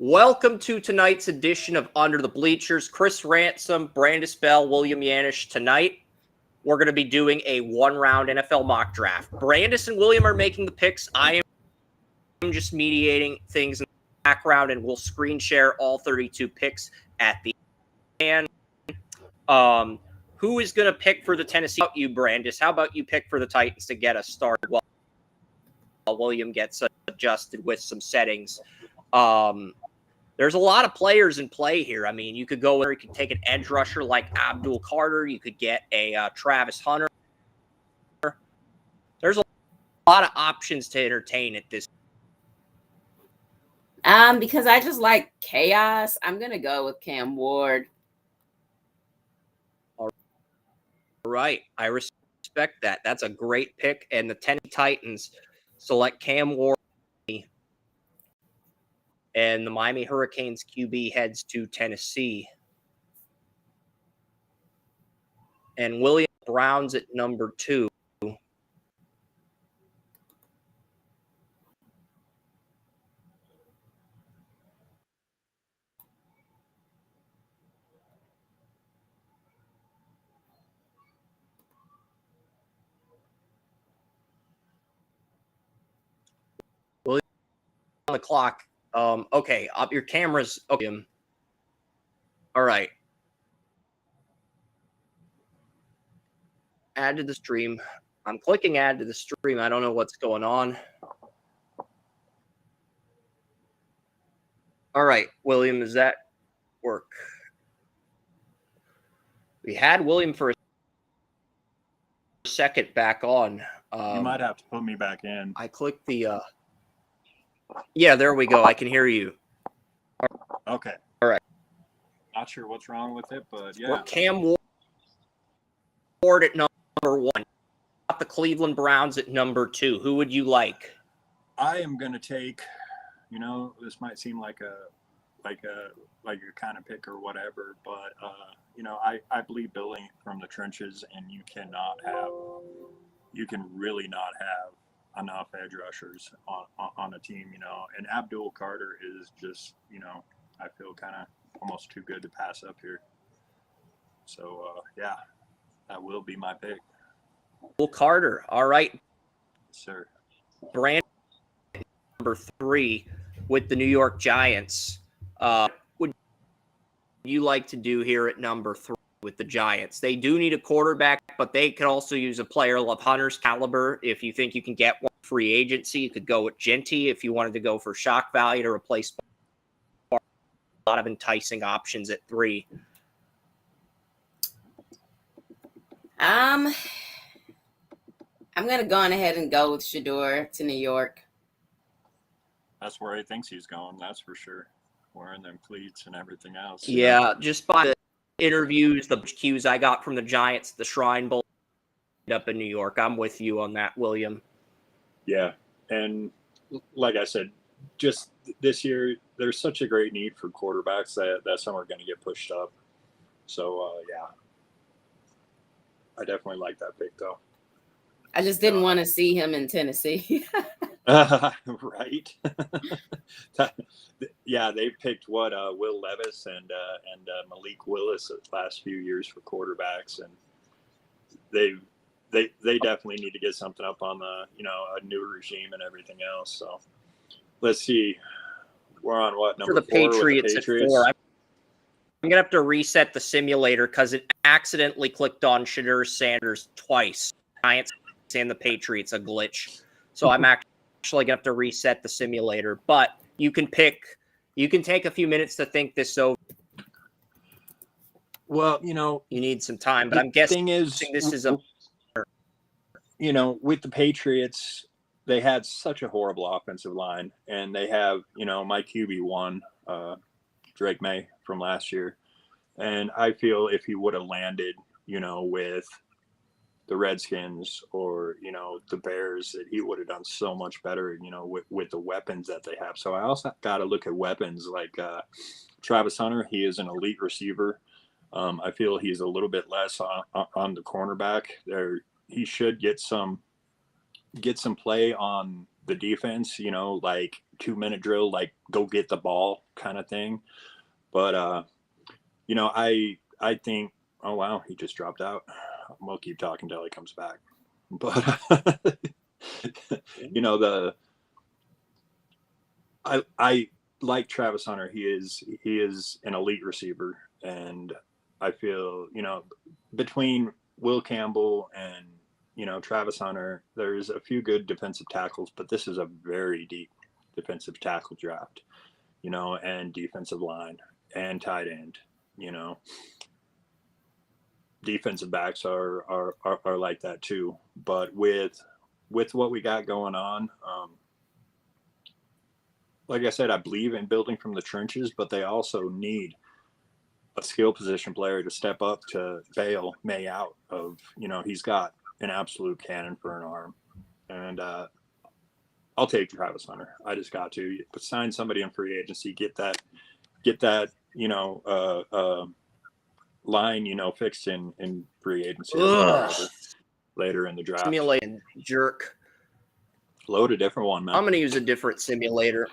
Welcome to tonight's edition of Under the Bleachers. Chris Ransom, Brandis Bell, William Yanish. Tonight, we're going to be doing a one-round NFL mock draft. Brandis and William are making the picks. I am just mediating things in the background, and we'll screen share all 32 picks at the end. Who is going to pick for the Tennessee? How about you, Brandis? How about you pick for the Titans to get us started while William gets adjusted with some settings? There's a lot of players in play here. I mean, you could go where you could take an edge rusher like Abdul Carter. You could get a Travis Hunter. There's a lot of options to entertain at this. Because I just like chaos, I'm going to go with Cam Ward. All right. I respect that. That's a great pick. And the Tennessee Titans select Cam Ward. And the Miami Hurricanes QB heads to Tennessee. And William Brown's at number 2. William on the clock. Okay, up your cameras. Okay. All right. Add to the stream. I'm clicking add to the stream. I don't know what's going on. All right, William, does that work? We had William for a second back on. You might have to put me back in. I clicked the yeah, there we go. I can hear you. Okay. All right. Not sure what's wrong with it, but yeah. Cam Ward at number 1. The Cleveland Browns at number 2. Who would you like? I am going to take, this might seem like a kind of pick or whatever, but I believe building from the trenches, and you can really not have enough edge rushers on a team, and Abdul Carter is just, I feel kind of almost too good to pass up here. So, yeah, that will be my pick. Abdul Carter. All right. Yes, sir. Brand number 3 with the New York Giants. What would you like to do here at number 3 with the Giants? They do need a quarterback, but they could also use a player of Hunter's caliber. If you think you can get one free agency, you could go with Genty if you wanted to go for shock value to replace a lot of enticing options at 3. I'm going to go on ahead and go with Shedeur to New York. That's where he thinks he's going, that's for sure. Wearing them cleats and everything else. Yeah, just by the interviews, the cues I got from the Giants, the Shrine Bowl up in New York. I'm with you on that, William. Yeah, and like I said, just this year, there's such a great need for quarterbacks that some are going to get pushed up. So, yeah, I definitely like that pick, though. I just didn't want to see him in Tennessee. Right. Yeah, they picked Will Levis and Malik Willis the last few years for quarterbacks, and they definitely need to get something up on the a new regime and everything else. So let's see, we're on what number for the 4 Patriots, with the Patriots? At 4. I'm gonna have to reset the simulator because it accidentally clicked on Shedeur Sanders twice. Giants and the Patriots, a glitch. So I'm actually gonna have to reset the simulator. But you can take a few minutes to think this over. Well, you need some time, but I'm guessing this is a with the Patriots, they had such a horrible offensive line, and they have, my QB1, Drake May from last year. And I feel if he would have landed, with the Redskins or, the Bears, that he would have done so much better, with the weapons that they have. So I also got to look at weapons like Travis Hunter. He is an elite receiver. I feel he's a little bit less on the cornerback there. He should get some play on the defense, you know, like 2-minute drill, like go get the ball kind of thing. But you know, I think, oh wow, he just dropped out. We'll keep talking till he comes back. But you know, I like Travis Hunter. He is an elite receiver, and I feel, you know, between Will Campbell and, you know, Travis Hunter, there's a few good defensive tackles, but this is a very deep defensive tackle draft, you know, and defensive line and tight end, you know. Defensive backs are like that too. But with what we got going on, like I said, I believe in building from the trenches, but they also need a skill position player to step up to bail May out of, you know, he's got an absolute cannon for an arm. And I'll take Travis Hunter. I just got to sign somebody in free agency, get that, you know, line, you know, fixed in free agency later in the draft. Simulated jerk. Load a different one, man. I'm going to use a different simulator.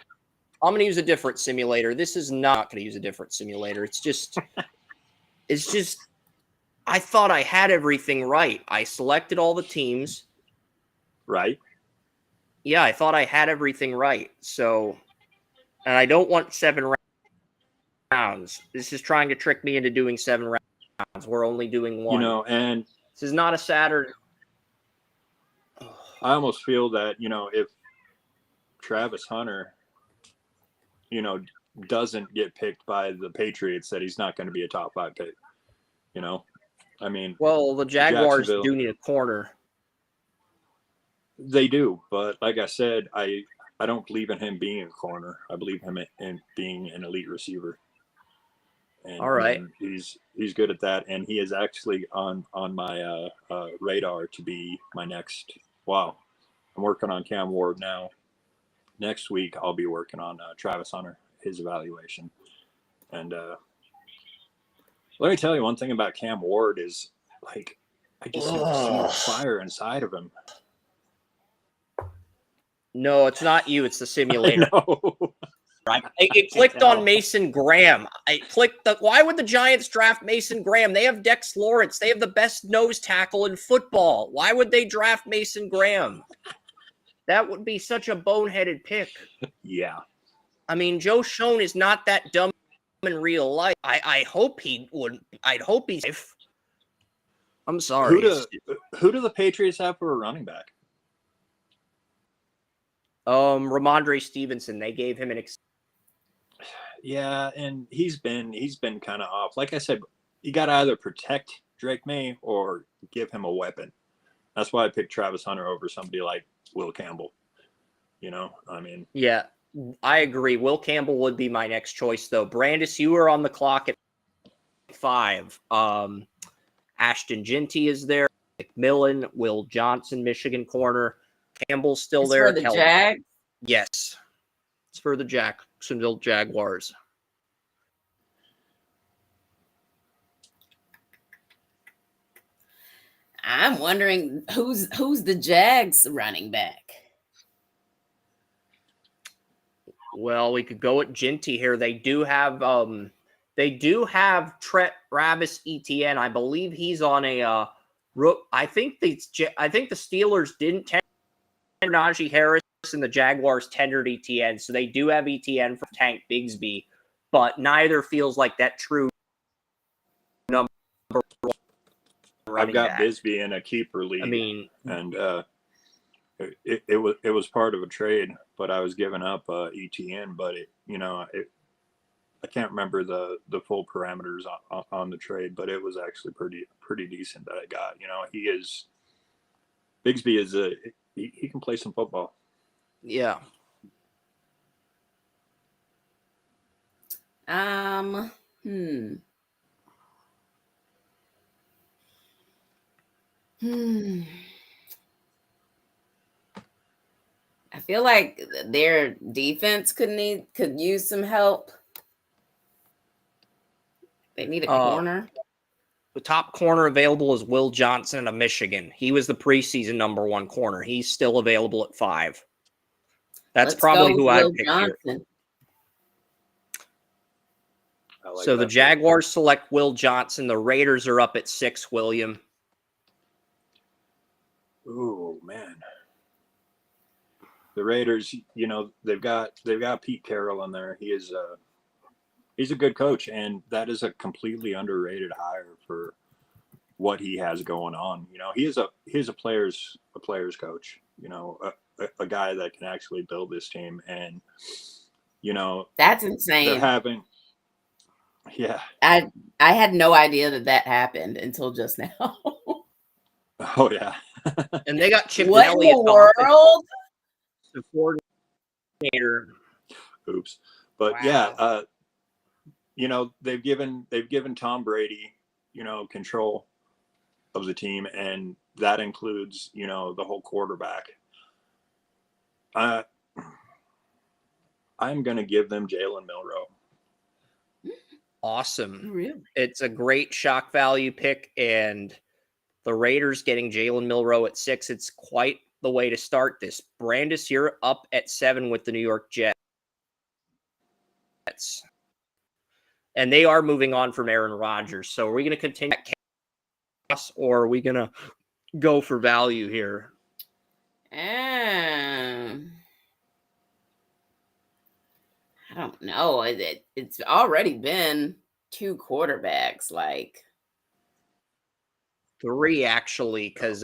This is not going to use a different simulator. It's just, I thought I had everything right. I selected all the teams. Right. Yeah, I thought I had everything right. So, and I don't want 7 rounds. This is trying to trick me into doing 7 rounds. We're only doing 1. You know, and this is not a Saturday. I almost feel that, you know, if Travis Hunter, you know, doesn't get picked by the Patriots, that he's not going to be a top 5 pick. You know, I mean, well, the Jaguars do need a corner. They do, but like I said, I don't believe in him being a corner. I believe him in being an elite receiver. And, all right, and he's good at that, and he is actually on my radar to be my next. Wow, I'm working on Cam Ward now. Next week, I'll be working on Travis Hunter, his evaluation. And let me tell you one thing about Cam Ward is, like, I just see so much fire inside of him. No, it's not you. It's the simulator. No. Right. It clicked on Mason Graham. I clicked why would the Giants draft Mason Graham? They have Dex Lawrence. They have the best nose tackle in football. Why would they draft Mason Graham? That would be such a boneheaded pick. Yeah. I mean, Joe Schoen is not that dumb in real life. I hope he would. I'd hope he's. I'm sorry. Who do the Patriots have for a running back? Ramondre Stevenson. They gave him an. Yeah, and he's been kind of off. Like I said, you got to either protect Drake May or give him a weapon. That's why I picked Travis Hunter over somebody like Will Campbell. You know, I mean. Yeah, I agree. Will Campbell would be my next choice, though. Brandis, you are on the clock at 5. Ashton Ginty is there. McMillan, Will Johnson, Michigan corner. Campbell's still It's there. for the Jags? Yes. It's for the Jacksonville Jaguars. I'm wondering who's the Jags running back. Well, we could go at Ginty here. They do have Trent Ravis Etienne. I believe he's on a I think the Steelers didn't tender Najee Harris and the Jaguars tendered Etienne, so they do have Etienne for Tank Bigsby, but neither feels like that true number one. I've got back. Bigsby in a keeper league. I mean, and it was part of a trade, but I was giving up Etienne. But I can't remember the full parameters on the trade, but it was actually pretty decent that I got. You know, Bigsby is he can play some football. Yeah. I feel like their defense could use some help. They need a corner. The top corner available is Will Johnson of Michigan. He was the preseason number 1 corner. He's still available at 5. That's Let's probably go with who I Will picked here. Johnson. I like So the that pick. Jaguars select Will Johnson. The Raiders are up at 6, William. Ooh, man. The Raiders, you know, they've got Pete Carroll in there. He's a good coach, and that is a completely underrated hire for what he has going on. You know, he's a players coach. You know, a guy that can actually build this team, and you know, That's they're insane. having, yeah. I had no idea that happened until just now. Oh yeah. And they got Chip What in Kelly as the the world? offensive coordinator. Oops. But Wow. yeah, you know, they've given Tom Brady, you know, control of the team, and that includes, you know, the whole quarterback. I'm going to give them Jalen Milroe. Awesome. Really? It's a great shock value pick, and the Raiders getting Jalen Milroe at 6. It's quite the way to start this. Brandis, you're up at 7 with the New York Jets. And they are moving on from Aaron Rodgers. So are we going to continue that chaos, or are we going to go for value here? I don't know. It's already been 2 quarterbacks. Like 3, actually, because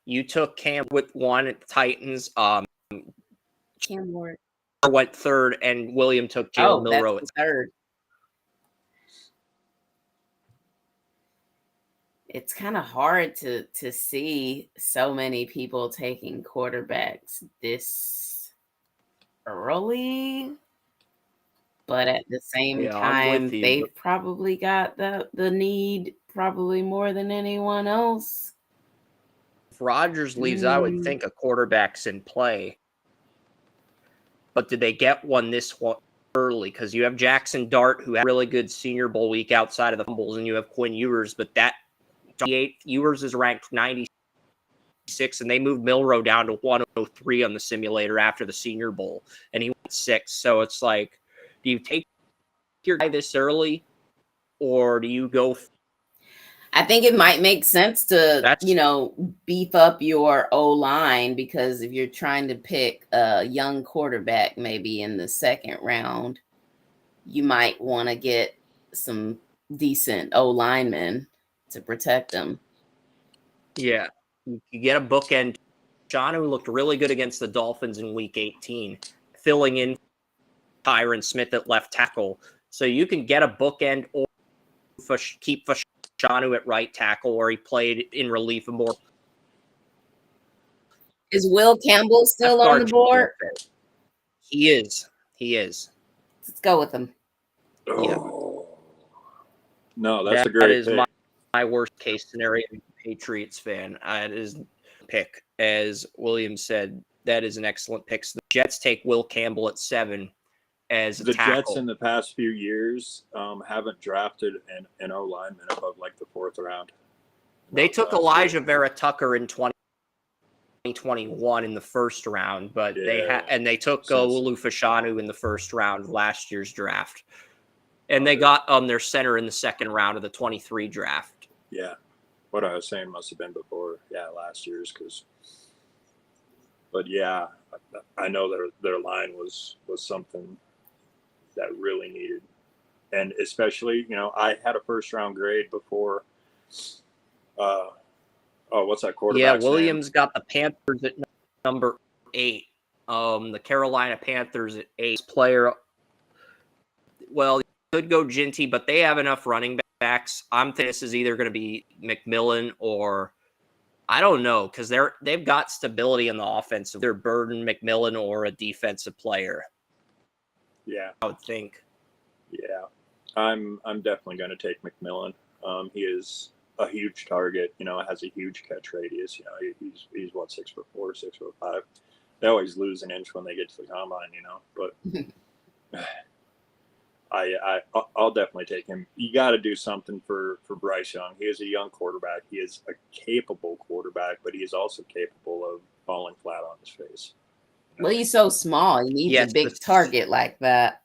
you took Cam with 1 at the Titans. Cam Ward. Went 3rd, and William took Jalen Milroe That's at the 3rd. It's kind of hard to see so many people taking quarterbacks this early, but at the same I'm with time, you. they've probably got the need probably more than anyone else. If Rodgers leaves, I would think a quarterback's in play. But did they get one this early? Because you have Jackson Dart, who had a really good Senior Bowl week outside of the fumbles, and you have Quinn Ewers, but that 28th, Ewers is ranked 96, and they moved Milroe down to 103 on the simulator after the Senior Bowl, and he went 6. So it's like, do you take your guy this early, or do you go? I think it might make sense to, beef up your O-line, because if you're trying to pick a young quarterback maybe in the 2nd round, you might want to get some decent O-linemen to protect them. Yeah. You get a bookend. John, who looked really good against the Dolphins in Week 18, filling in Tyron Smith at left tackle. So you can get a bookend or keep Fashanu at right tackle, or he played in relief more. Is Will Campbell still on the board? He is. Let's go with him. Oh. No, that's a great That is pick. my worst case scenario. Patriots fan. It is pick. As William said, that is an excellent pick. So the Jets take Will Campbell at 7 as a the tackle. Jets in the past few years haven't drafted an O lineman above like the 4th round. They took Elijah Vera Tucker in 2021 in the 1st round, but they took Olu Fashanu in the 1st round of last year's draft, and they got their center in the 2nd round of the 23 draft. Yeah, what I was saying must have been before, last year's, but yeah, I know their line was something that really needed, and especially, I had a 1st round grade before. What's that quarterback's name? Williams got the Panthers at number 8. The Carolina Panthers at 8. Player. Well, you could go Ginty, but they have enough running backs. I'm thinking this is either going to be McMillan or I don't know, because they've got stability in the offense. They're Burden, McMillan, or a defensive player. Yeah, I would think. Yeah, I'm definitely going to take McMillan. He is a huge target. Has a huge catch radius. He's what, 6'4", 6'5". They always lose an inch when they get to the combine. But I'll definitely take him. You got to do something for Bryce Young. He is a young quarterback. He is a capable quarterback, but he is also capable of falling flat on his face. Well, he's so small. He needs a big target like that.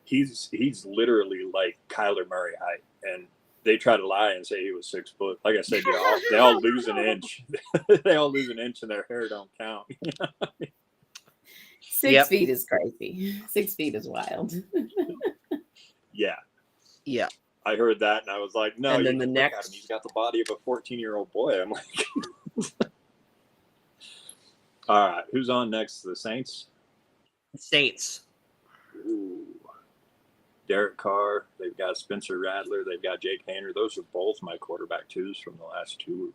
He's literally like Kyler Murray height, and they try to lie and say he was 6 foot. Like I said, they all lose an inch. They all lose an inch, and their hair don't count. 6 feet is crazy. 6 feet is wild. Yeah. I heard that, and I was like, no. And then look at him. He's got the body of a 14-year-old boy. I'm like, all right, who's on next? The Saints. Saints. Ooh. Derek Carr. They've got Spencer Rattler. They've got Jake Haener. Those are both my quarterback twos from the last two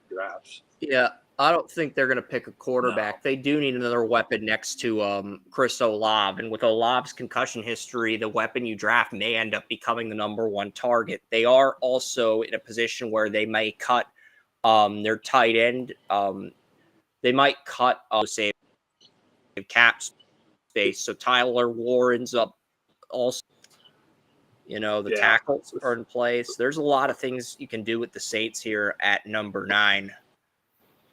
drafts. Yeah, I don't think they're going to pick a quarterback. No. They do need another weapon next to Chris Olave. And with Olave's concussion history, the weapon you draft may end up becoming the number one target. They are also in a position where they may cut their tight end. They might cut, save cap space. So Tyler Warren's up also. The tackles are in place. There's a lot of things you can do with the Saints here at number 9.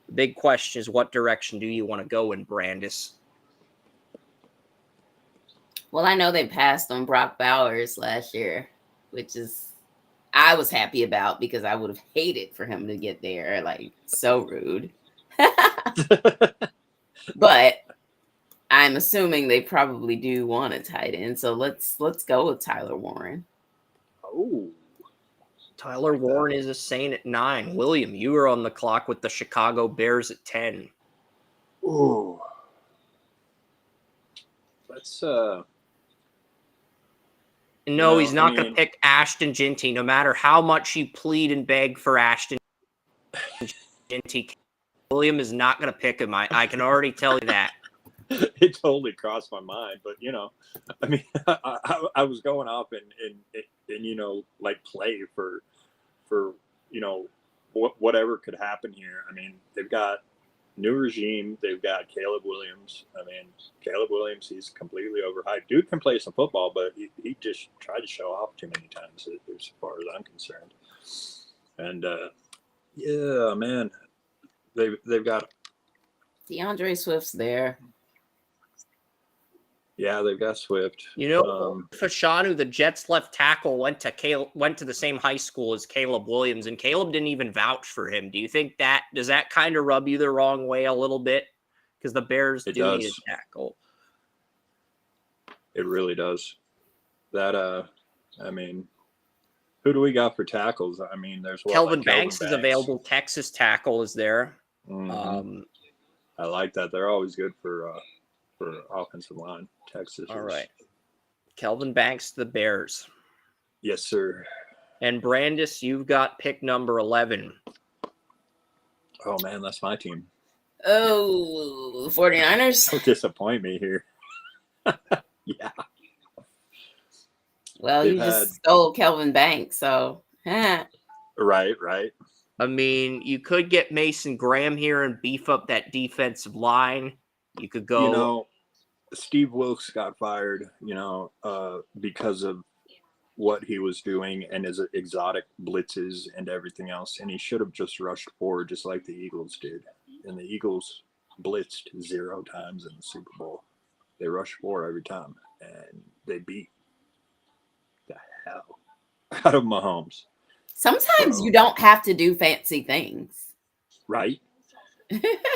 The big question is, what direction do you want to go in, Brandis? Well, I know they passed on Brock Bowers last year, which is I was happy about because I would have hated for him to get there. Like, so rude. But I'm assuming they probably do want a tight end. So let's go with Tyler Warren. Oh. Tyler Warren is a Saint at 9. William, you are on the clock with the Chicago Bears at 10. Ooh. Let's No, he's not going to pick Ashton Ginty. No matter how much you plead and beg for Ashton Ginty, William is not going to pick him. I can already tell you that. It totally crossed my mind, but I mean, I was going off and like play for whatever could happen here. I mean, they've got new regime. They've got Caleb Williams. I mean, Caleb Williams, he's completely overhyped. Dude can play some football, but he just tried to show off too many times as far as I'm concerned. And yeah, man, they've got DeAndre Swift's there. Yeah, they've got Swift. Fashanu, the Jets left tackle, went to the same high school as Caleb Williams, and Caleb didn't even vouch for him. Do you think does that kind of rub you the wrong way a little bit? Because the Bears do need a tackle. It really does. That I mean, who do we got for tackles? I mean, there's Kelvin Banks is available. Texas tackle is there. Mm-hmm. I like that. They're always good for offensive line. Texas. All right. Kelvin Banks to the Bears. Yes, sir. And Brandis, you've got pick number 11. Oh, man, that's my team. Oh, 49ers? Don't disappoint me here. Yeah. Well, you just stole Kelvin Banks, so. Right. I mean, you could get Mason Graham here and beef up that defensive line. You could go. Steve Wilkes got fired, because of what he was doing and his exotic blitzes and everything else. And he should have just rushed forward just like the Eagles did. And the Eagles blitzed 0 times in the Super Bowl. They rushed 4 every time. And they beat the hell out of Mahomes. Sometimes you don't have to do fancy things. Right.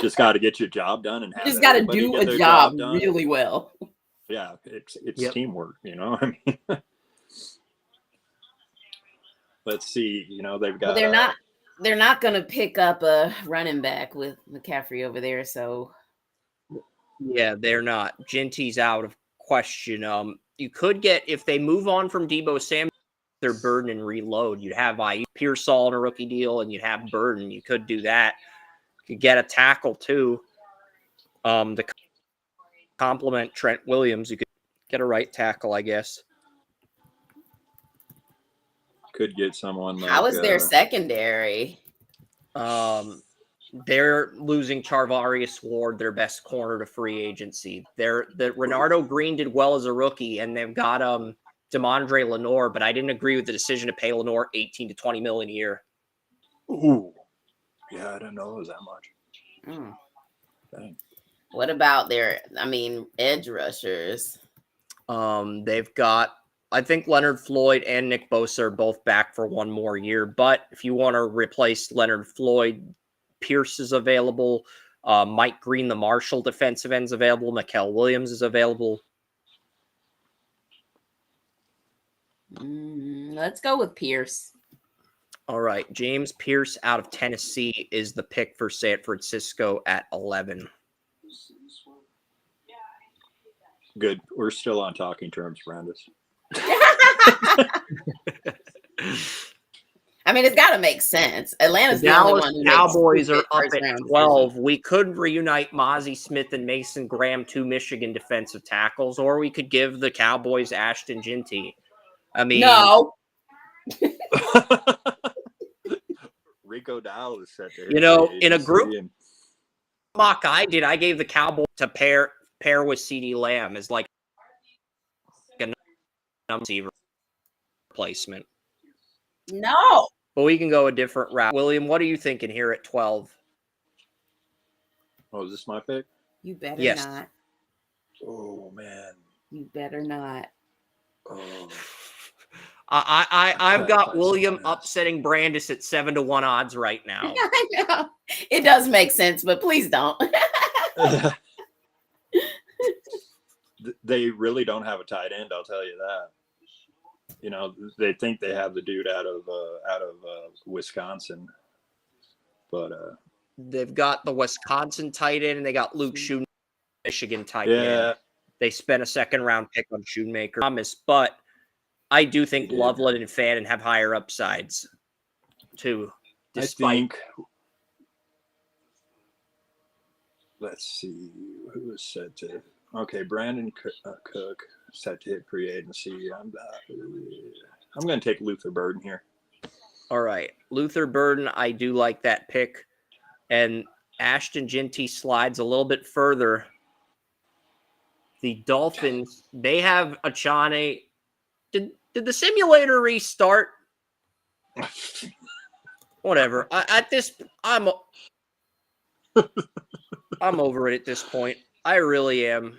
Just got to get your job done and have just got to do a job really well. Yeah, it's teamwork, I mean, let's see, they've got. Well, they're not going to pick up a running back with McCaffrey over there, so. Yeah, they're not. Ginty's out of question. You could get, if they move on from Deebo Samuel, their Burden and reload. You'd have Pearsall on a rookie deal, and you'd have Burden. You could do that. Could get a tackle too. To complement Trent Williams, you could get a right tackle, I guess. Could get someone like. How is their secondary? They're losing Charvarius Ward, their best corner, to free agency. Renardo Green did well as a rookie, and they've got Demondre Lenore, but I didn't agree with the decision to pay Lenore $18 to $20 million a year. Ooh. Yeah, I didn't know it was that much. Dang. What about their, edge rushers? They've got, I think Leonard Floyd and Nick Bosa are both back for one more year. But if you want to replace Leonard Floyd, Pierce is available. Mike Green, the Marshall defensive end's available. Mikael Williams is available. Let's go with Pierce. All right. James Pierce out of Tennessee is the pick for San Francisco at 11. Good. We're still on talking terms, Brandis. It's got to make sense. Atlanta's the Dallas Cowboys are up at 12. We could reunite Mozzie Smith and Mason Graham, two Michigan defensive tackles, or we could give the Cowboys Ashton Ginty. No. Rico Dowell is set there. In a group mock I did, I gave the Cowboys to pair with CeeDee Lamb as like a receiver replacement. No. But we can go a different route. William, what are you thinking here at 12? Oh, is this my pick? You better not. Oh, man. You better not. Oh. I've got William upsetting Brandis at 7-1 odds right now. I know. It does make sense, but please don't. They really don't have a tight end, I'll tell you that. They think they have the dude out of Wisconsin, but they've got the Wisconsin tight end and they got Luke Shoemaker, Michigan tight end. They spent a second-round pick on Shoemaker, but I do think Loveland and Fannin have higher upsides too. Let's see who is set to. Okay, Brandon Cook set to hit free agency. I'm going to take Luther Burden here. All right, Luther Burden. I do like that pick, and Ashton Ginty slides a little bit further. The Dolphins, they have Achane. Did the simulator restart? Whatever. I'm over it at this point. I really am.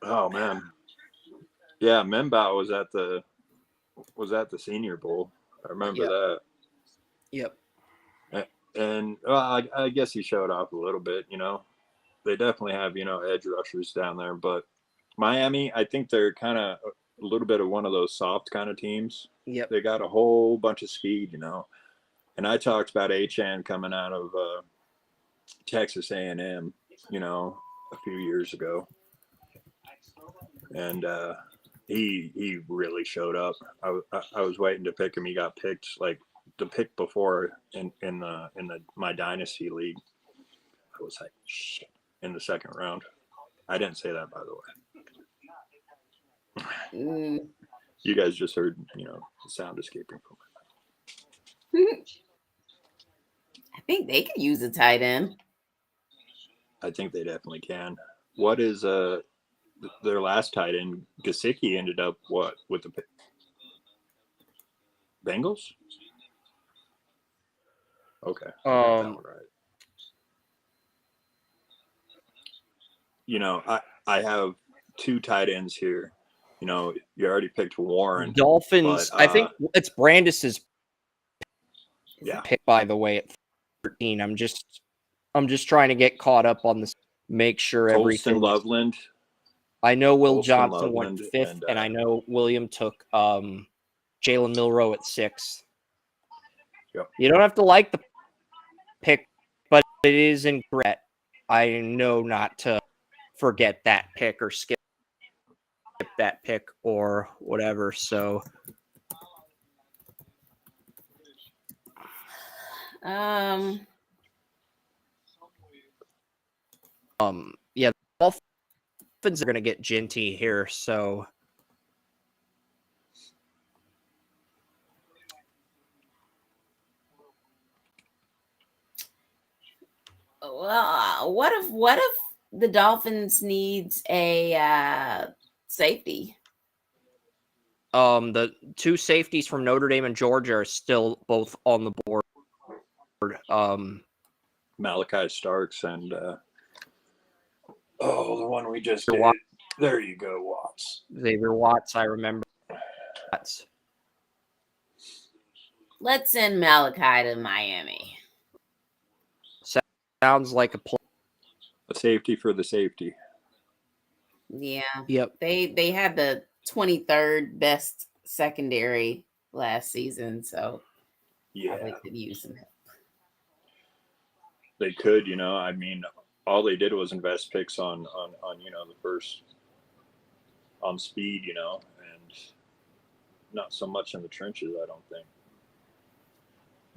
Oh man. Yeah, Memba was at the Senior Bowl. I remember that. Yep. And I guess he showed off a little bit, They definitely have, edge rushers down there, but Miami, I think they're kind of a little bit of one of those soft kind of teams. Yep. They got a whole bunch of speed, And I talked about Achane coming out of Texas A&M, a few years ago. And he really showed up. I was waiting to pick him. He got picked like the pick before in my dynasty league. I was like, shit, in the second round. I didn't say that, by the way. You guys just heard, the sound escaping from my mouth. I think they could use a tight end. I think they definitely can. What is their last tight end? Gesicki ended up what with the Bengals? Okay. Right. I have two tight ends here. You already picked Warren. Dolphins. But, I think it's Brandis's pick, by the way, at 13. I'm just trying to get caught up on this. Make sure everything. Loveland. I know Will Johnson went 5th, and I know William took Jalen Milroe at 6th. Yep. You don't have to like the pick, but it is incorrect. I know not to forget that pick or skip that pick or whatever. So, yeah, the Dolphins are going to get Ginty here. So, well, what if the Dolphins needs a safety? The two safeties from Notre Dame and Georgia are still both on the board. Malachi Starks and the one we just did. There you go, Watts. Xavier Watts, I remember. Let's send Malachi to Miami. Sounds like a plan. A safety for the safety. Yeah. Yep. They had the 23rd best secondary last season, so yeah, probably could use some help. They could, I mean, all they did was invest picks on the first on speed, and not so much in the trenches, I don't think.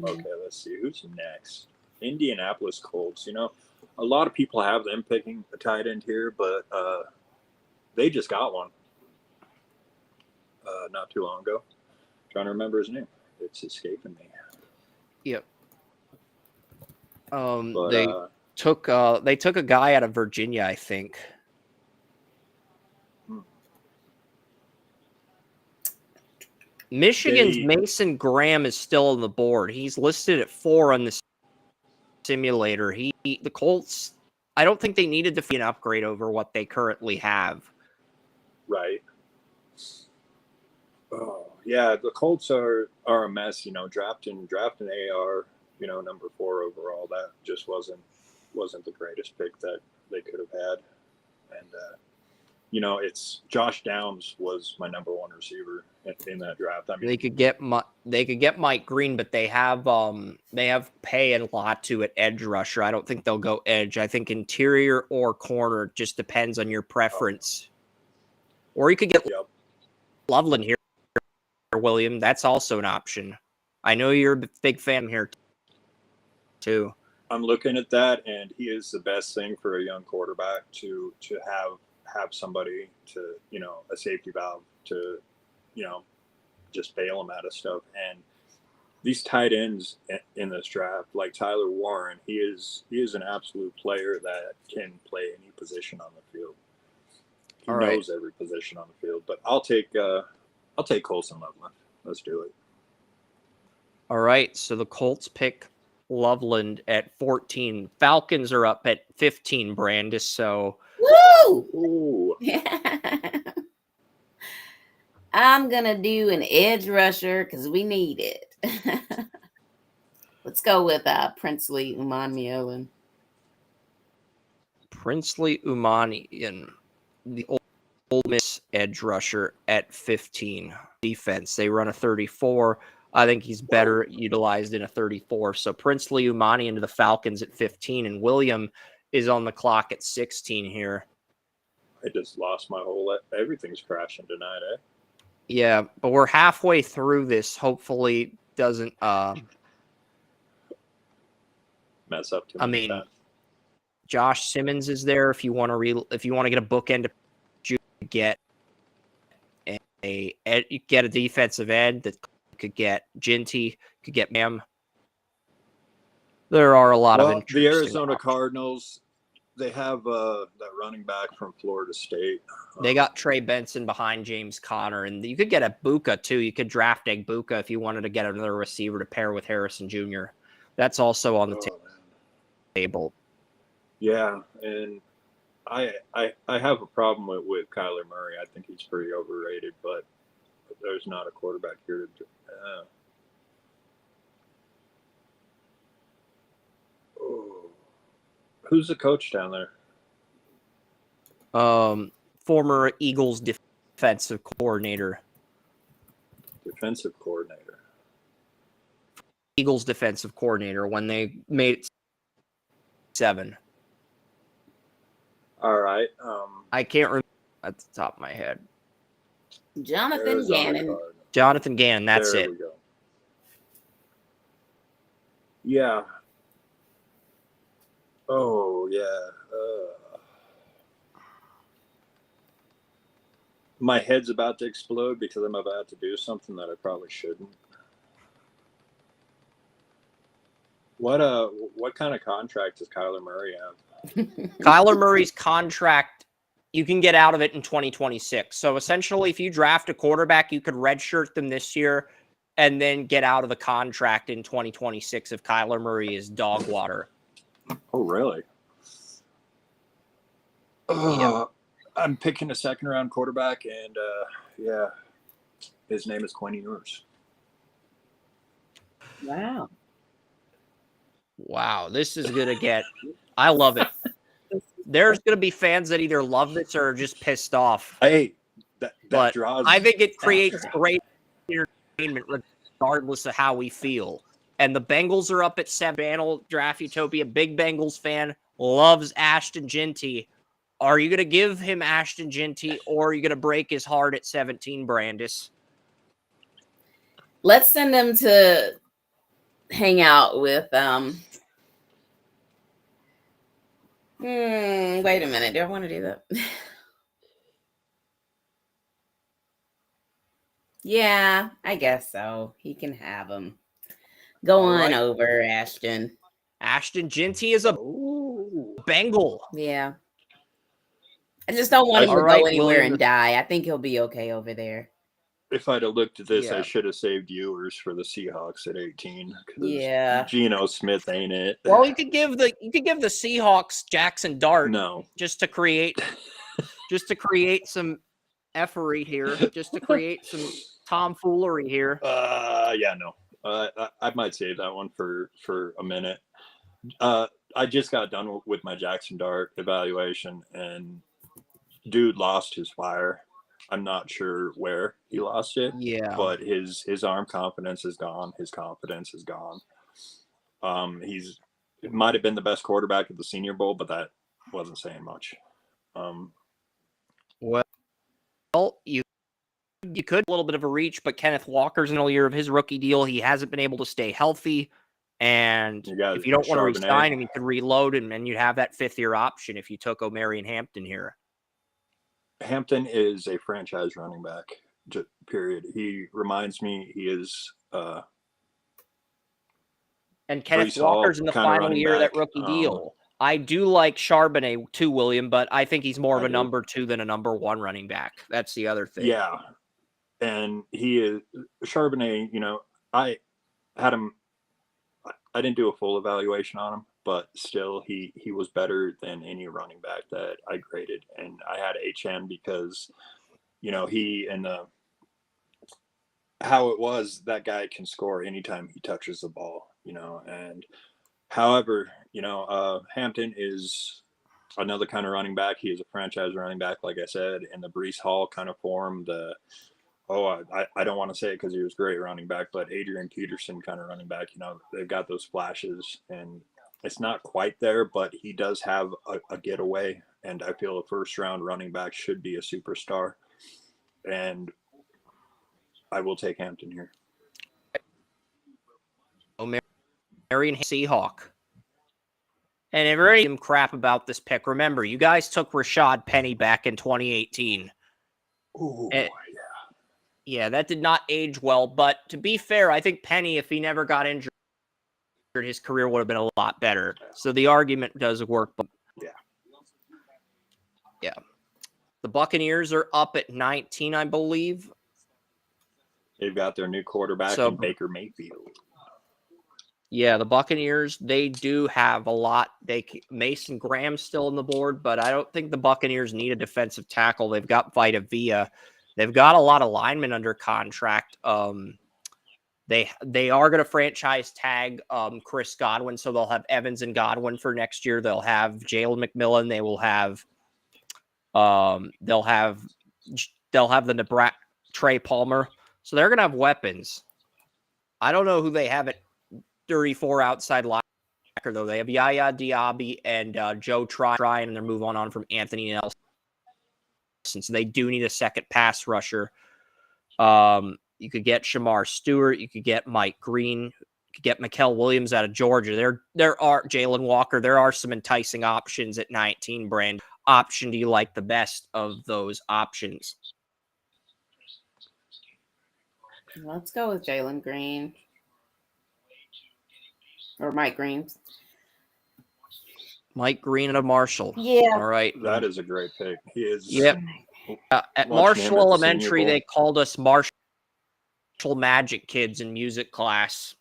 Okay, let's see who's next. Indianapolis Colts. A lot of people have them picking a tight end here, but they just got one not too long ago. Trying to remember his name. It's escaping me. Yep. But, they took a guy out of Virginia, I think. Michigan's Mason Graham is still on the board. He's listed at 4 on the simulator. The Colts, I don't think they needed to be an upgrade over what they currently have. Right. Oh, yeah, the Colts are a mess, drafting AR, number 4 overall. That just wasn't the greatest pick that they could have had. And it's Josh Downs was my number 1 receiver in that draft. I mean, they could get Mike Green, but they have pay a lot to at edge rusher. I don't think they'll go edge. I think interior or corner, just depends on your preference. Or you could get Loveland here, William. That's also an option. I know you're a big fan here too. I'm looking at that, and he is the best thing for a young quarterback to have somebody to, a safety valve to, just bail him out of stuff. And these tight ends in this draft, like Tyler Warren, he is an absolute player that can play any position on the field. He knows every position on the field. But I'll take Colson Loveland. Let's do it. All right, so the Colts pick Loveland at 14. Falcons are up at 15, Brandis. So woo! Ooh. I'm gonna do an edge rusher because we need it. Let's go with Princely Umanmielen. Princely Umanmielen, the Ole Miss edge rusher at 15. Defense, they run a 34. I think he's better utilized in a 34. So Princely Umani into the Falcons at 15, and William is on the clock at 16 here. I just lost my whole. Everything's crashing tonight, eh? Yeah, but we're halfway through this. Hopefully, doesn't mess up too many times. Josh Simmons is there if you want to get a bookend to get a defensive end that could get Ginty, could get Mam. There are a lot of interesting the Arizona options. Cardinals. They have that running back from Florida State. They got Trey Benson behind James Conner, and you could get a Buka too. You could draft Buka if you wanted to get another receiver to pair with Harrison Jr. That's also on the table. Yeah, and I have a problem with Kyler Murray. I think he's pretty overrated, but there's not a quarterback here to. Who's the coach down there? Former Eagles defensive coordinator. Defensive coordinator. Eagles defensive coordinator when they made it 7. All right. I can't remember at the top of my head. Jonathan Gannon. Jonathan Gannon, that's there it. We go. Yeah. Oh, yeah. My head's about to explode because I'm about to do something that I probably shouldn't. What kind of contract does Kyler Murray have? Kyler Murray's contract, you can get out of it in 2026. So essentially, if you draft a quarterback, you could redshirt them this year, and then get out of the contract in 2026 if Kyler Murray is dog water. Oh, really? Yep. I'm picking a second-round quarterback, and yeah, his name is Quinn Ewers. Wow, this is gonna get. I love it. There's gonna be fans that either love this or are just pissed off. Hey, but draws. I think it creates great entertainment regardless of how we feel. And the Bengals are up at 7. Channel Draft Utopia, big Bengals fan, loves Ashton Jeanty. Are you going to give him Ashton Jeanty, or are you going to break his heart at 17, Brandis? Let's send him to hang out with wait a minute. Do I want to do that? Yeah, I guess so. He can have him. Go on over, Ashton. Ashton Jeanty is a Bengal. Yeah. I just don't want him to go anywhere and die. I think he'll be okay over there. If I'd have looked at this, I should have saved Ewers for the Seahawks at 18. Yeah. Geno Smith ain't it. Well, you could give the Seahawks Jackson Dart. No. Just to create some effery here. Just to create some tomfoolery here. Yeah, no. I might save that one for a minute. I just got done with my Jackson Dart evaluation, and dude lost his fire. I'm not sure where he lost it. Yeah. But his arm confidence is gone. His confidence is gone. It might have been the best quarterback at the Senior Bowl, but that wasn't saying much. Well, you could a little bit of a reach, but Kenneth Walker's in a year of his rookie deal. He hasn't been able to stay healthy. And if you don't want to re-sign him, you could reload him, and you'd have that 5th-year option if you took O'Marion Hampton here. Hampton is a franchise running back, period. He reminds me he is and Kenneth Walker's in the final year of that rookie deal. I do like Charbonnet too, William, but I think he's more of a number 2 than a number 1 running back. That's the other thing. Yeah. And he is Charbonnet, I had him. I didn't do a full evaluation on him, but still he was better than any running back that I graded. And I had HN because, he and how it was, that guy can score anytime he touches the ball, and however, Hampton is another kind of running back. He is a franchise running back, like I said, in the Breece Hall kind of form, I don't want to say it because he was great running back, but Adrian Peterson kind of running back, they've got those flashes, and it's not quite there, but he does have a getaway, and I feel a first-round running back should be a superstar, and I will take Hampton here. Marion Seahawk. And if you're any crap about this pick, remember, you guys took Rashad Penny back in 2018. Ooh, yeah, that did not age well. But to be fair, I think Penny, if he never got injured, his career would have been a lot better. So the argument does work. But yeah. The Buccaneers are up at 19, I believe. They've got their new quarterback in Baker Mayfield. Yeah, the Buccaneers, they do have a lot. Mason Graham's still on the board, but I don't think the Buccaneers need a defensive tackle. They've got Vita Vea. They've got a lot of linemen under contract. They are going to franchise tag Chris Godwin, so they'll have Evans and Godwin for next year. They'll have Jalen McMillan. They will have they'll have the Nebraska Trey Palmer. So they're going to have weapons. I don't know who they have at 34 outside linebacker, though. They have Yaya Diaby and Joe Tryon, and they're moving on from Anthony Nelson. So they do need a second pass rusher. You could get Shamar Stewart. You could get Mike Green. You could get Mikael Williams out of Georgia. There are Jalen Walker. There are some enticing options at 19, Brand. Option do you like the best of those options? Let's go with Jalen Green. Or Mike Green. Mike Green and a Marshall. Yeah. All right. That is a great pick. He is. Yep. At Marshall Elementary, they called us Marshall magic kids in music class.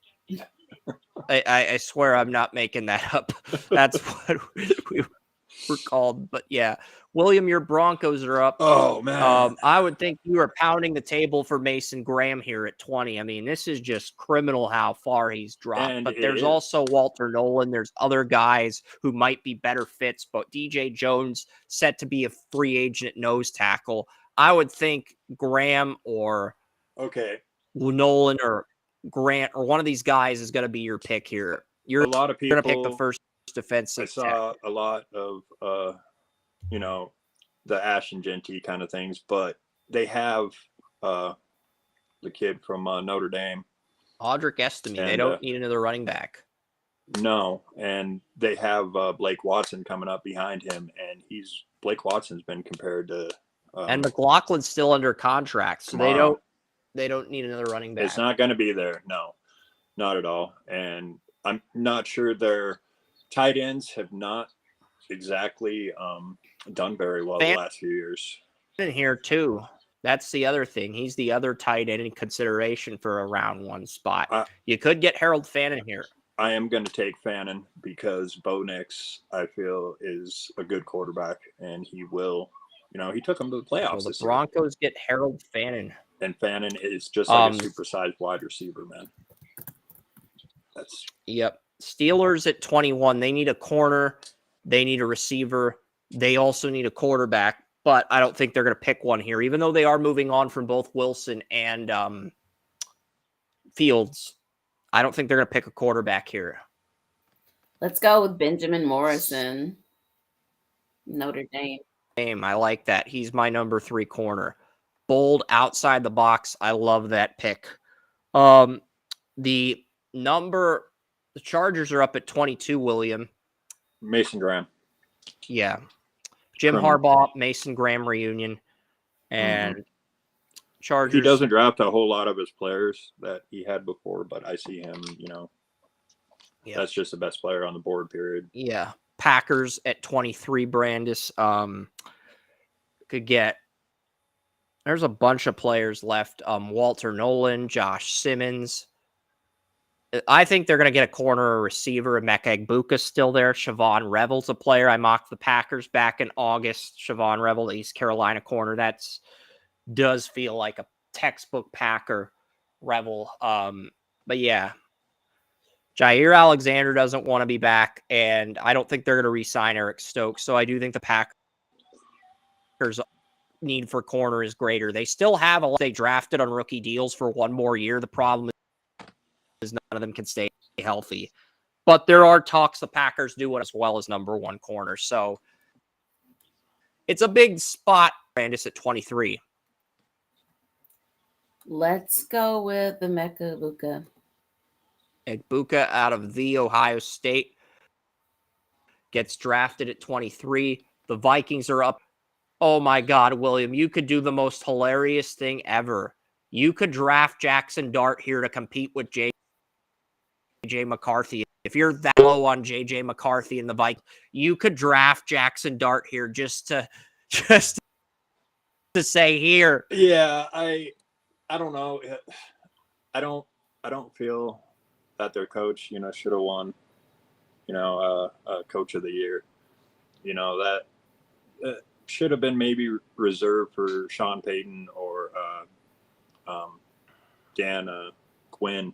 I swear I'm not making that up. That's what we were called. But yeah, William, your Broncos are up. Oh, man. I would think you are pounding the table for Mason Graham here at 20. I mean, this is just criminal how far he's dropped. And but there's also Walter Nolan. There's other guys who might be better fits. But DJ Jones set to be a free agent at nose tackle. I would think Graham or Nolan or Grant or one of these guys is going to be your pick here. You're a lot of people going to pick the first defensive. I saw a lot of the Ashton Genty kind of things, but they have the kid from Notre Dame, Audric Estime. They don't need another running back. No, and they have Blake Watson coming up behind him, and Blake Watson's been compared to and McLaughlin's still under contract, so they don't need another running back. It's not going to be there. No, not at all. And I'm not sure their tight ends have not exactly done very well the last few years. In here too. That's the other thing. He's the other tight end in consideration for a round one spot. You could get Harold Fannin here. I am going to take Fannin because Bo Nix, I feel, is a good quarterback, and he will. He took him to the playoffs. So the Broncos get Harold Fannin. And Fannin is just like a supersized wide receiver, man. Yep. Steelers at 21. They need a corner. They need a receiver. They also need a quarterback, but I don't think they're going to pick one here, even though they are moving on from both Wilson and Fields. I don't think they're going to pick a quarterback here. Let's go with Benjamin Morrison, Notre Dame. I like that. He's my number 3 corner. Bold, outside the box. I love that pick. The Chargers are up at 22, William. Mason Graham. Yeah. Jim Harbaugh, Mason Graham reunion. And Chargers. He doesn't draft a whole lot of his players that he had before, but I see him, that's just the best player on the board, period. Yeah. Packers at 23, Brandis. Could get. There's a bunch of players left. Walter Nolan, Josh Simmons. I think they're going to get a corner or receiver. Emeka Egbuka's still there. Siobhan Revel's a player. I mocked the Packers back in August. Siobhan Revel, the East Carolina corner. Does feel like a textbook Packer. Revel. But yeah. Jair Alexander doesn't want to be back, and I don't think they're going to re-sign Eric Stokes. So I do think the Packers' need for corner is greater. They still have a lot they drafted on rookie deals for one more year. The problem is none of them can stay healthy. But there are talks the Packers do as well as number 1 corner. So it's a big spot, Brandis, at 23. Let's go with Emeka Egbuka. Egbuka out of the Ohio State gets drafted at 23. The Vikings are up. Oh my God, William, you could do the most hilarious thing ever. You could draft Jackson Dart here to compete with J.J. McCarthy. If you're that low on J.J. McCarthy and the Vikings, you could draft Jackson Dart here just to say here. Yeah, I don't know. I don't feel that their coach, should have won, coach of the year. That should have been maybe reserved for Sean Payton or Dan Quinn.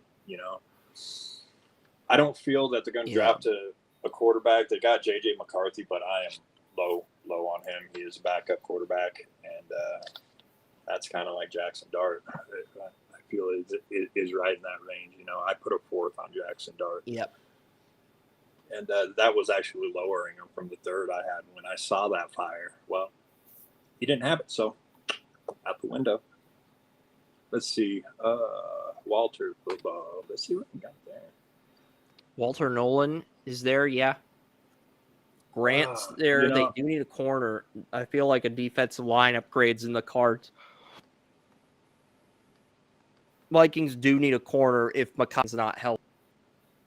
I don't feel that they're going to draft a quarterback. They got J.J. McCarthy, but I am low on him. He is a backup quarterback, and that's kind of like Jackson Dart. I feel is right in that range. I put a 4th on Jackson Dart. Yep. And that was actually lowering him from the 3rd I had when I saw that fire. Well, he didn't have it, so out the window. Let's see. Walter football. Let's see what we got there. Walter Nolan is there, yeah. Grant's there. They do need a corner. I feel like a defensive line upgrade's in the cards. Vikings do need a corner if McConn's not healthy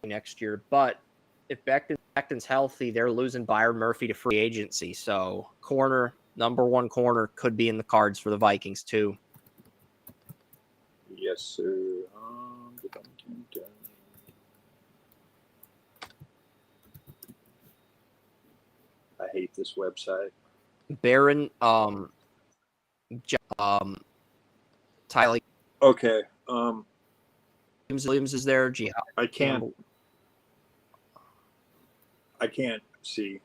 next year. But if Becton's healthy, they're losing Byron Murphy to free agency. So number 1 corner could be in the cards for the Vikings too. Yes, sir. I hate this website. Baron, Tyler Okay. Williams is there. I can't see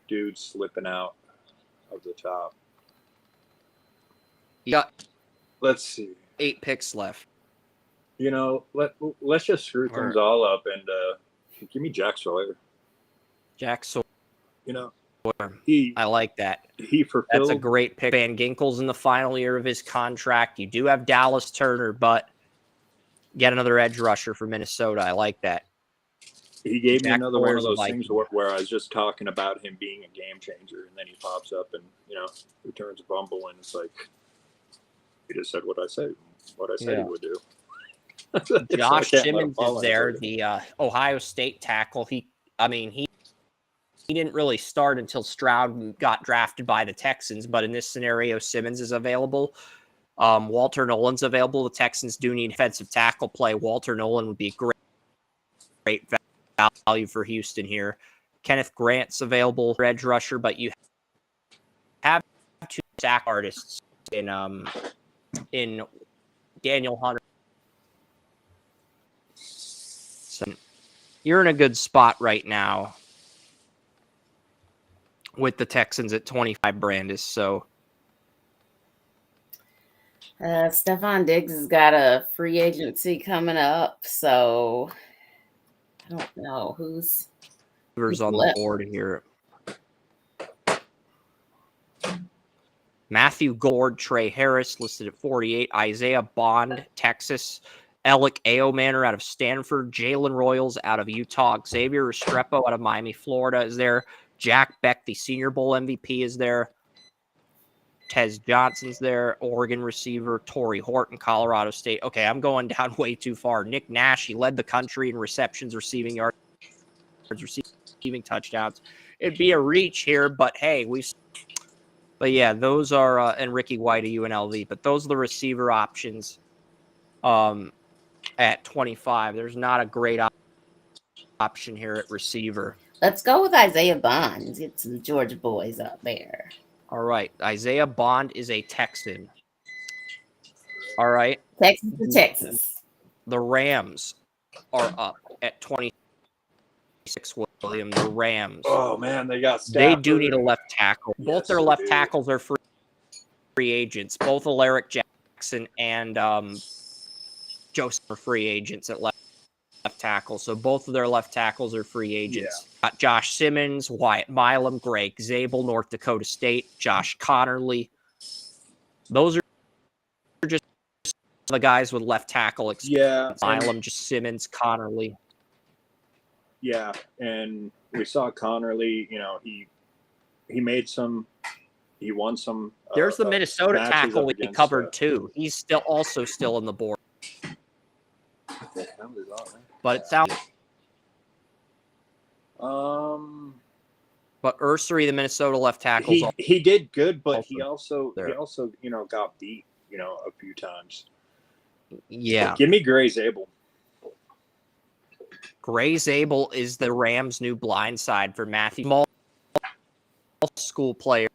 dudes slipping out of the top. Yeah. Let's see. 8 picks left. You know, let's just screw things all up and give me Jack Sawyer. Jack Sawyer. You know, I like that. He fulfilled. That's a great pick. Van Ginkel's in the final year of his contract. You do have Dallas Turner, but get another edge rusher for Minnesota. I like that. He gave me another one of those things where I was just talking about him being a game changer, and then he pops up and, you know, returns a fumble, and it's like, he just said what I said he would do. Josh Simmons is there, the Ohio State tackle. He didn't really start until Stroud got drafted by the Texans, but in this scenario, Simmons is available. Walter Nolan's available. The Texans do need defensive tackle play. Walter Nolan would be great value for Houston here. Kenneth Grant's available for edge rusher, but you have 2 sack artists in Daniel Hunter. So you're in a good spot right now with the Texans at 25 Brandis. So Stephon Diggs has got a free agency coming up, so I don't know who's on the board here. Matthew Gord, Trey Harris listed at 48. Isaiah Bond, Texas. Alec Aomanor out of Stanford. Jalen Royals out of Utah. Xavier Restrepo out of Miami, Florida is there. Jack Beck, the Senior Bowl MVP, is there. Tez Johnson's there. Oregon receiver. Torrey Horton, Colorado State. Okay, I'm going down way too far. Nick Nash, he led the country in receptions, receiving yards, receiving touchdowns. It'd be a reach here, but hey, But yeah, those are and Ricky White of UNLV. But those are the receiver options. At 25, there's not a great option here at receiver. Let's go with Isaiah Bond. Get some Georgia boys up there. All right, Isaiah Bond is a Texan. All right, Texas to Texas. The Rams are up at 26. William, the Rams. Oh man, they They do need a left tackle. Both their left tackles are free agents. Both Alaric Jackson and Joseph are free agents at left tackle. So both of their left tackles are free agents. Yeah. Got Josh Simmons, Wyatt Milam, Greg Zabel, North Dakota State, Josh Connerly. Those are just the guys with left tackle experience. Yeah. Milam, just Simmons, Connerly. Yeah, and we saw Connerly, you know, he won some. There's the Minnesota tackle we covered too. He's still in the board. But it sounds. But Ursary, the Minnesota left tackle, he did good, but he also you know got beat a few times. Yeah, so give me Gray Zabel. Gray Zabel is the Rams' new blindside for Matthew. Small school player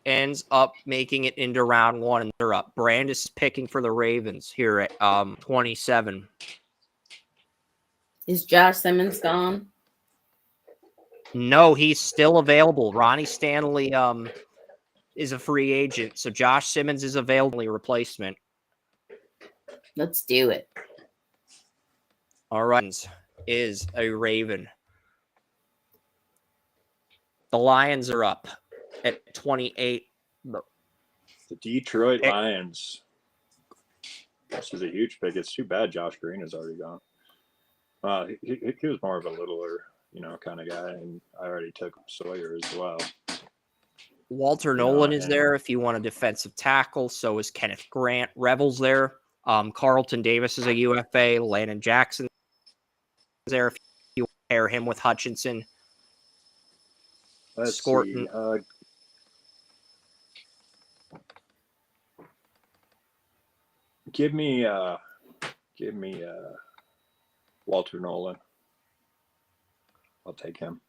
ends up making it into round 1, and they're up. Brandis is picking for the Ravens here at 27. Is Josh Simmons gone? No, he's still available. Ronnie Stanley is a free agent, so Josh Simmons is available replacement. Let's do it. All right, is a Raven. The Lions are up at 28. The Detroit Lions. This is a huge pick. It's too bad Josh Green is already gone. He was more of a littler, kind of guy, and I already took Sawyer as well. Walter Nolan is there if you want a defensive tackle. So is Kenneth Grant. Rebels there. Carlton Davis is a UFA. Landon Jackson is there if you pair him with Hutchinson. Let's Scorton. see. Give me Walter Nolan. I'll take him.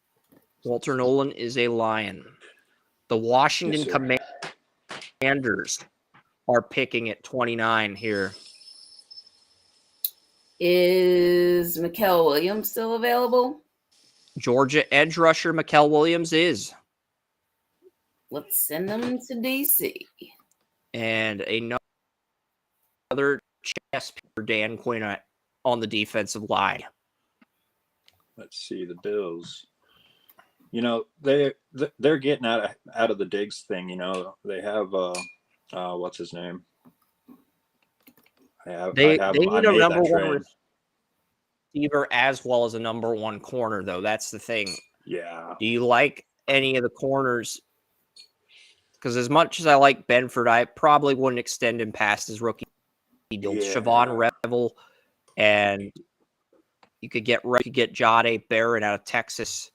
Walter Nolan is a Lion. The Washington Commanders are picking at 29 here. Is Mikael Williams still available? Georgia edge rusher Mikael Williams is. Let's send them to DC. And another chess for Dan Quinn on the defensive line. Let's see the Bills. You know, they're getting out of the Diggs thing. You know, they have what's his name? They need a number one receiver as well as a number one corner, though. That's the thing. Yeah. Do you like any of the corners? Because as much as I like Benford, I probably wouldn't extend him past his rookie deal. Yeah. Siobhan Revel, and you could get Jade Barrett out of Texas.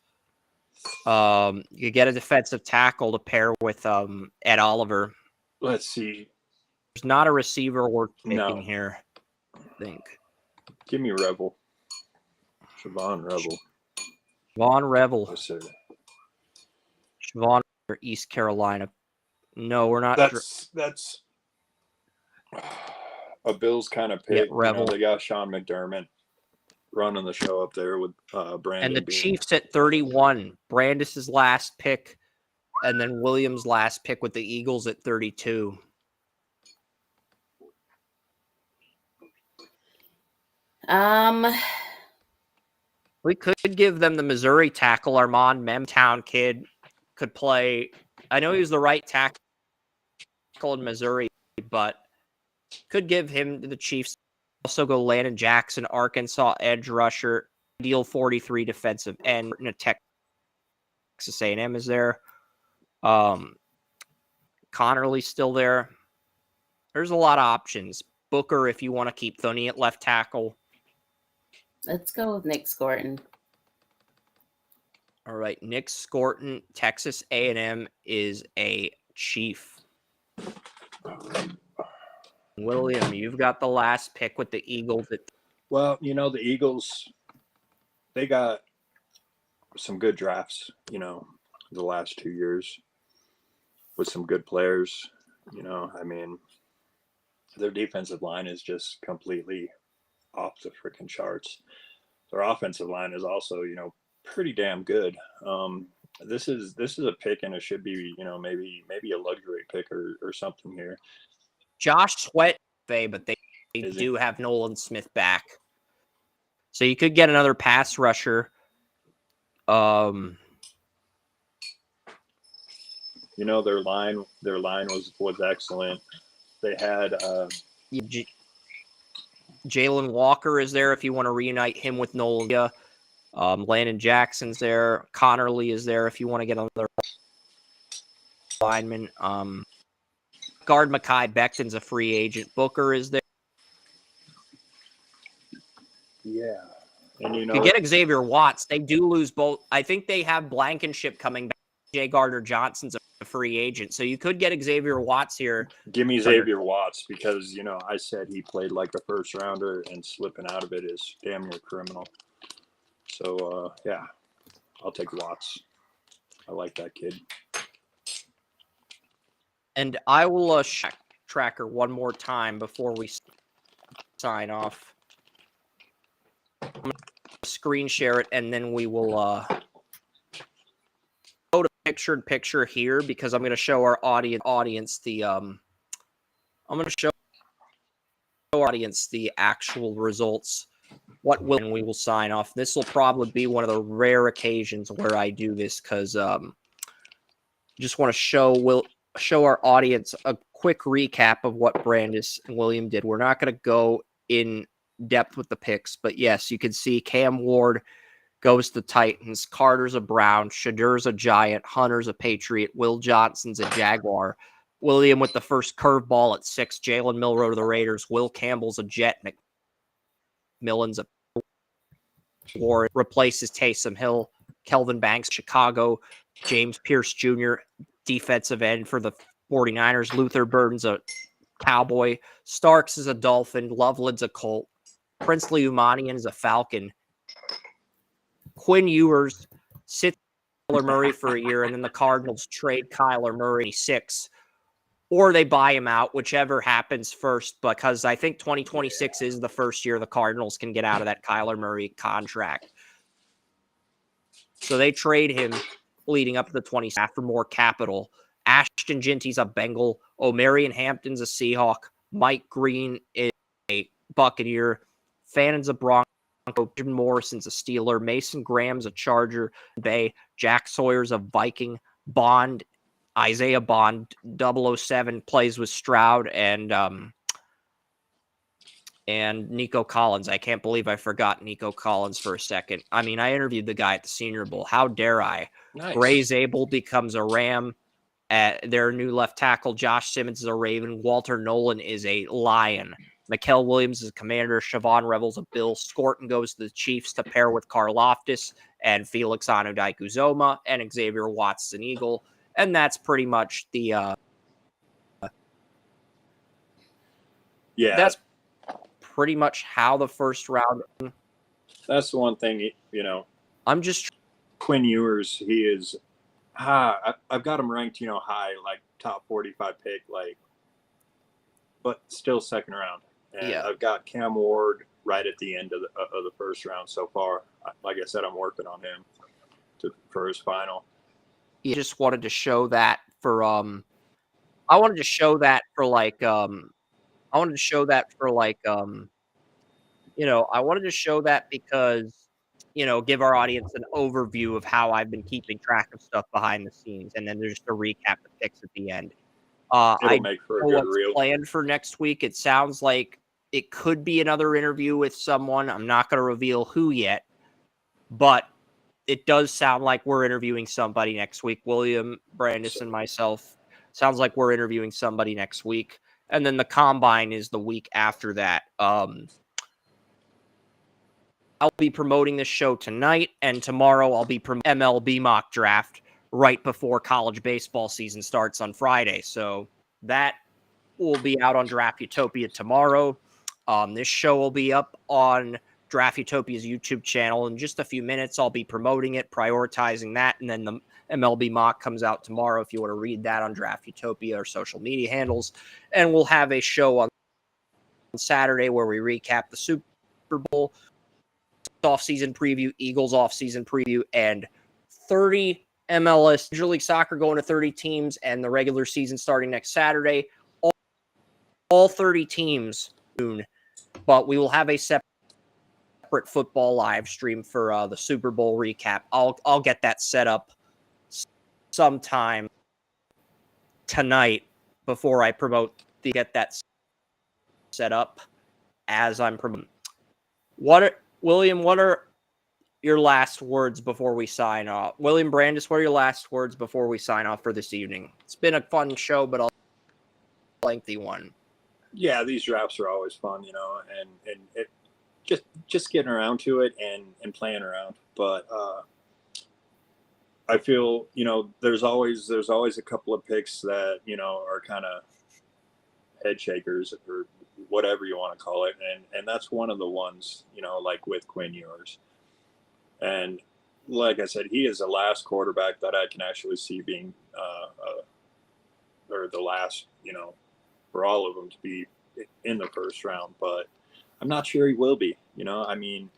You could get a defensive tackle to pair with Ed Oliver. Let's see. There's not a receiver worth picking here, I think. Give me Revel. Siobhan Revel. Siobhan Revel. Yes, sir. Siobhan or East Carolina. No, we're not. That's a Bills kind of pick. Revel. You know, they got Sean McDermott running the show up there with Brandon. And the Chiefs at 31. Brandis's last pick, and then Williams' last pick with the Eagles at 32. We could give them the Missouri tackle. Armand Memtown kid could play. I know he was the right tackle in Missouri, but could give him to the Chiefs. Also go Landon Jackson, Arkansas edge rusher, deal 43 defensive end. Texas A&M is there. Connerly's still there. There's a lot of options. Booker, if you want to keep Thuney at left tackle. Let's go with Nick Scorton. All right, Nick Scorton, Texas A&M is a Chief. William, you've got the last pick with the Eagles. Well, you know, the Eagles, they got some good drafts, you know, the last 2 years with some good players. You know, I mean, their defensive line is just completely off the freaking charts. Their offensive line is also, you know, pretty damn good. This is a pick, and it should be, you know, maybe a luxury pick or something here. Josh Sweat, but they do have Nolan Smith back, so you could get another pass rusher. You know, their line was excellent. They had Jalen Walker is there if you want to reunite him with Nolan. Landon Jackson's there. Connerly is there if you want to get another lineman. Guard Mekhi Becton's a free agent. Booker is there. Yeah. And you know, you get Xavier Watts. They do lose both. I think they have Blankenship coming back. Jay Gardner-Johnson's a free agent. So you could get Xavier Watts here. Give me Xavier Watts because, you know, I said he played like a first rounder, and slipping out of it is damn near criminal. So, yeah, I'll take Watts. I like that kid. And I will tracker one more time before we sign off. I'm going to screen share it, and then we will go to picture-in-picture here because I'm going to show our audience the I'm going to show our audience the actual results. And we will sign off. This will probably be one of the rare occasions where I do this because just want to show our audience a quick recap of what Brandis and William did. We're not going to go in depth with the picks, but yes, you can see Cam Ward goes to Titans, Carter's a Brown, Shadur's a Giant, Hunter's a Patriot, Will Johnson's a Jaguar, William with the first curveball at 6, Jalen Milroe to the Raiders, Will Campbell's a Jet, McMillan's a Warren, replaces Taysom Hill, Kelvin Banks, Chicago, James Pierce Jr., defensive end for the 49ers, Luther Burden's a Cowboy. Starks is a Dolphin. Loveland's a Colt. Princely Umanian is a Falcon. Quinn Ewers sits Kyler Murray for a year, and then the Cardinals trade Kyler Murray 6, or they buy him out, whichever happens first, because I think 2026 is the first year the Cardinals can get out of that Kyler Murray contract. So they trade him leading up to the 20s for more capital. Ashton Ginty's a Bengal. O'Marion Hampton's a Seahawk. Mike Green is a Buccaneer. Fannon's a Bronco. Jim Morrison's a Steeler. Mason Graham's a Charger. Bay. Jack Sawyer's a Viking. Bond, Isaiah Bond, 007, plays with Stroud and Nico Collins. I can't believe I forgot Nico Collins for a second. I mean, I interviewed the guy at the Senior Bowl. How dare I? Nice. Gray Zabel becomes a Ram. Their new left tackle. Josh Simmons is a Raven. Walter Nolan is a Lion. Mikael Williams is a Commander. Siobhan Rebels a Bill. Scorton goes to the Chiefs to pair with Karlaftis and Felix Anudike-Uzomah, and Xavier Watts is an Eagle. And that's pretty much the that's pretty much how the first round. That's the one thing, I'm just Quinn Ewers, he is I've got him ranked, high, like top 45 pick, but still second round. And I've got Cam Ward right at the end of the first round so far. Like I said, I'm working on him for his final. You just wanted to show that for I wanted to show that for because give our audience an overview of how I've been keeping track of stuff behind the scenes, and then there's just to recap the picks at the end. It'll make for a good reel. Planned for next week. It sounds like it could be another interview with someone. I'm not going to reveal who yet, but it does sound like we're interviewing somebody next week. William, Brandis, and myself. Sounds like we're interviewing somebody next week. And then the combine is the week after that. I'll be promoting this show tonight, and tomorrow I'll be promoting MLB mock draft right before college baseball season starts on Friday. So that will be out on Draft Utopia tomorrow. This show will be up on Draft Utopia's YouTube channel in just a few minutes. I'll be promoting it, prioritizing that, and then the MLB mock comes out tomorrow if you want to read that on Draft Utopia or social media handles. And we'll have a show on Saturday where we recap the Super Bowl, off-season preview, Eagles off-season preview, and 30 MLS Major League Soccer going to 30 teams, and the regular season starting next Saturday. All 30 teams soon, but we will have a separate football live stream for the Super Bowl recap. I'll get that set up sometime tonight before I promote get that set up as I'm promoting. William, what are your last words before we sign off? William Brandis, what are your last words before we sign off for this evening? It's been a fun show, but a lengthy one. Yeah, these drafts are always fun, and it just getting around to it and playing around. But I feel, there's always a couple of picks that, are kind of head shakers or whatever you want to call it. And that's one of the ones, like with Quinn Ewers. And like I said, he is the last quarterback that I can actually see being, or the last, for all of them to be in the first round. But I'm not sure he will be. I mean,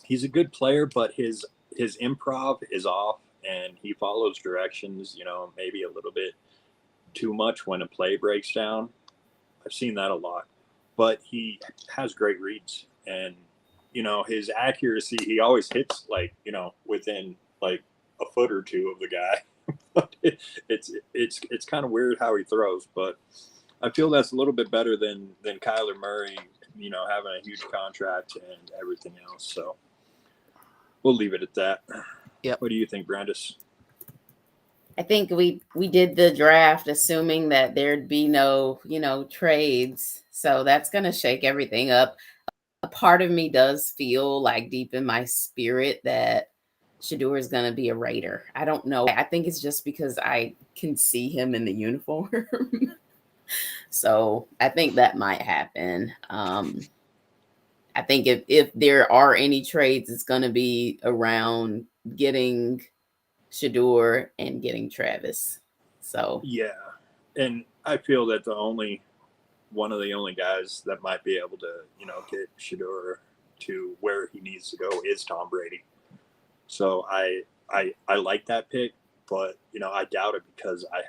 he's a good player, but his improv is off, and he follows directions, maybe a little bit too much when a play breaks down. I've seen that a lot. But he has great reads, and his accuracy, he always hits within a foot or two of the guy. But it's kind of weird how he throws, but I feel that's a little bit better than Kyler Murray, having a huge contract and everything else. So we'll leave it at that. Yep. What do you think, Brandis? I think we did the draft assuming that there'd be no, trades. So that's going to shake everything up. A part of me does feel like deep in my spirit that Shedeur is going to be a Raider. I don't know. I think it's just because I can see him in the uniform. So I think that might happen. I think if there are any trades, it's going to be around getting Shador and getting Travis. So yeah, and I feel that one of the only guys that might be able to, get Shador to where he needs to go is Tom Brady. So I like that pick, but I doubt it because I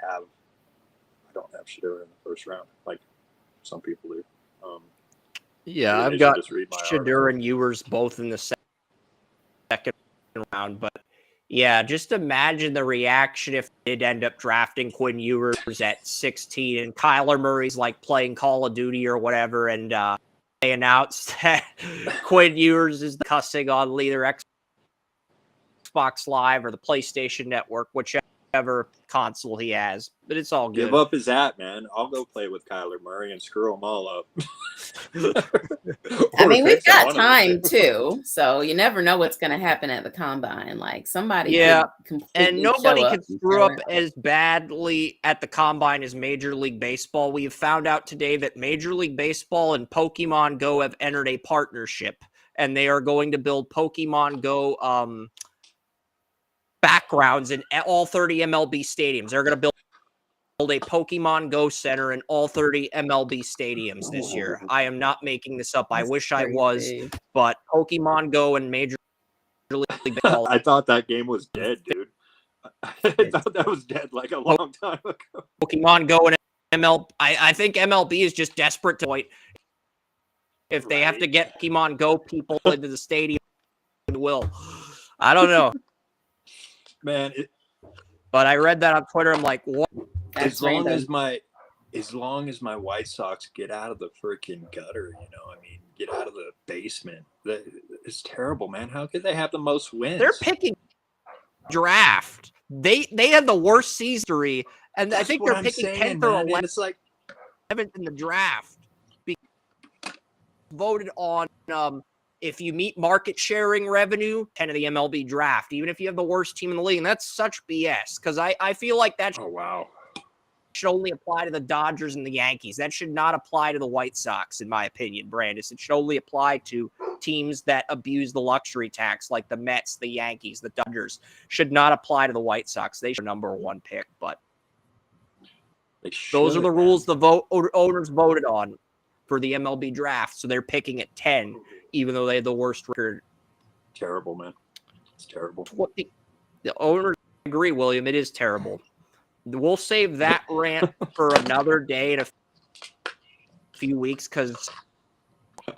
don't have Shador in the first round like some people do. Yeah, I've got Shador and Ewers both in the second round, but yeah, just imagine the reaction if they did end up drafting Quinn Ewers at 16 and Kyler Murray's like playing Call of Duty or whatever, and they announced that Quinn Ewers is cussing on either Xbox Live or the PlayStation Network, whichever console he has. But it's all good. Give up his hat, man. I'll go play with Kyler Murray and screw them all up. I mean, we've got time too, so you never know what's going to happen at the combine. Like somebody, and nobody can screw up as badly at the combine as Major League Baseball. We have found out today that Major League Baseball and Pokemon Go have entered a partnership, and they are going to build Pokemon Go backgrounds in all 30 MLB stadiums. They're going to build a Pokemon Go center in all 30 MLB stadiums this year. I am not making this up. I wish I was, but Pokemon Go and Major League Baseball. I thought that game was dead, dude. I thought that was dead like a long time ago. Pokemon Go and MLB. I think MLB is just desperate to wait. If they have to get Pokemon Go people into the stadium, they will. I don't know. Man, but I read that on Twitter. I'm like, what? As long as my White Sox get out of the freaking gutter, get out of the basement. It's terrible, man. How could they have the most wins? They're picking draft. They had the worst season, and That's I think they're picking 10th or 11th. It's like 11th in the draft. Voted on. If you meet market sharing revenue, 10 of the MLB draft, even if you have the worst team in the league. And that's such BS because I feel like that should only apply to the Dodgers and the Yankees. That should not apply to the White Sox, in my opinion, Brandis. It should only apply to teams that abuse the luxury tax, like the Mets, the Yankees, the Dodgers. Should not apply to the White Sox. They should number one pick, but those are the rules the owners voted on for the MLB draft. So they're picking at 10. Even though they had the worst record. Terrible, man. It's terrible. The owners agree, William. It is terrible. We'll save that rant for another day in a few weeks because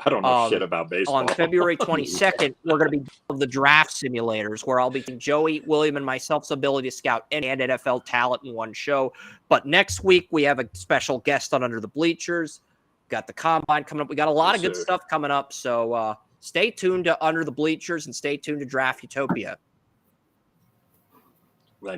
I don't know shit about baseball. On February 22nd, we're going to be the draft simulators where I'll be Joey, William, and myself's ability to scout any NFL talent in one show. But next week, we have a special guest on Under the Bleachers. Got the combine coming up. We got a lot of good stuff coming up. So stay tuned to Under the Bleachers and stay tuned to Draft Utopia.